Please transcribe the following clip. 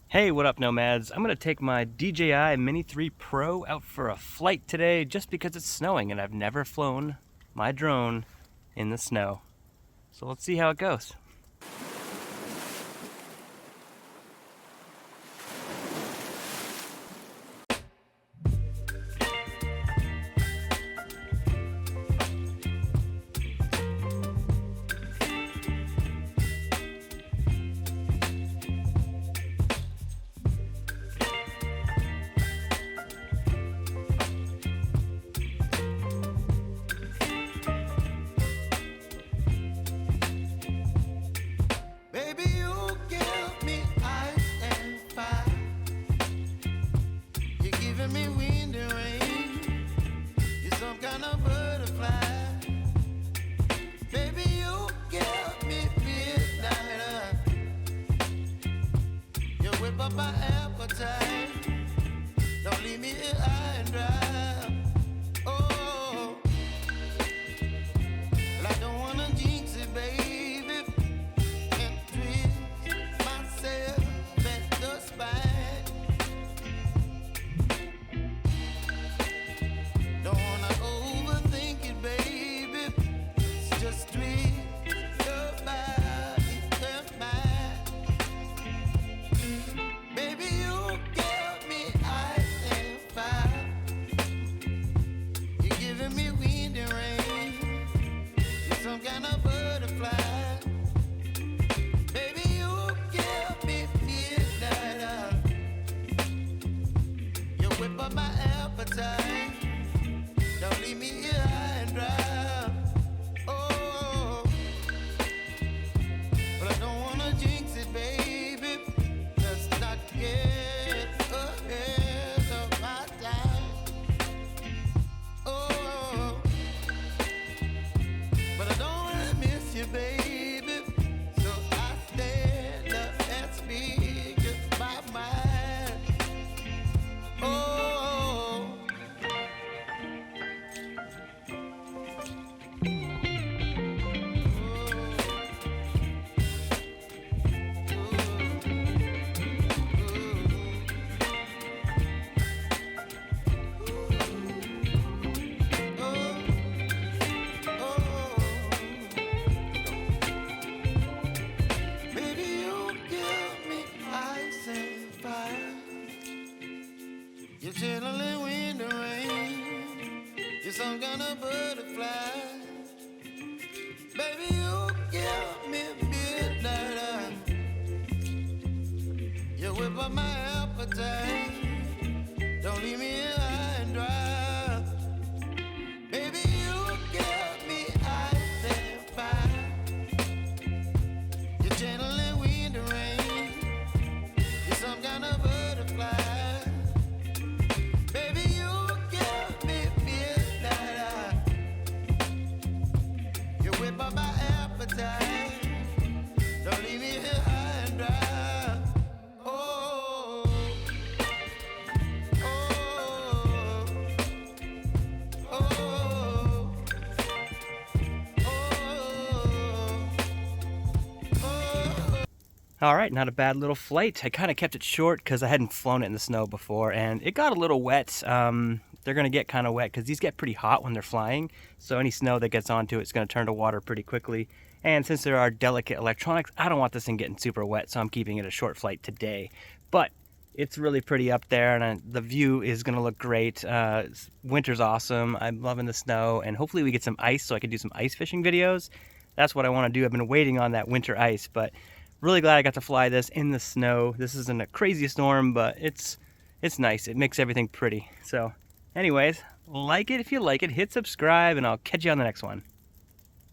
Hey, what up, nomads? I'm going to take my DJI Mini 3 Pro out for a flight today just because it's snowing and I've never flown my drone in the snow. So let's see how it goes. Me wind and rain, you're some kind of butterfly. Baby, you give me midnight. You whip up my appetite. Don't leave me here high and dry. Oh, well, I don't wanna jinx it, baby. Can't twist myself at the spine. Don't wanna overthink it, baby. It's just twist your body and mine. Baby, you give me ice and fire. You're giving me wind and rain. You're some kind of butterfly. Baby, you give me midnight. You whip up my appetite. Don't leave me here high and dry. Oh, but I don't wanna jinx it, baby. Let's not get ahead of my time. Oh, but I don't wanna miss you, baby. So I stand up and speak just my mind. Oh. You're chilling wind and rain. You're some kind of butterfly. Baby, you give me midnight. You whip up my appetite. Don't leave me here high and dry. Baby, you give me ice and fire. You're channeling wind and rain. You're some kind of butterfly. Don't leave me here high and dry. Oh, oh, oh, oh. All right, not a bad little flight. I kind of kept it short because I hadn't flown it in the snow before and it got a little wet. They're going to get kind of wet because these get pretty hot when they're flying. So any snow that gets onto it's going to turn to water pretty quickly. And since there are delicate electronics, I don't want this thing getting super wet, so I'm keeping it a short flight today. But it's really pretty up there, and the view is going to look great. Winter's awesome. I'm loving the snow, and hopefully we get some ice so I can do some ice fishing videos. That's what I want to do. I've been waiting on that winter ice, but really glad I got to fly this in the snow. This isn't a crazy storm, but it's nice. It makes everything pretty. So anyways, like it if you like it, hit subscribe, and I'll catch you on the next one.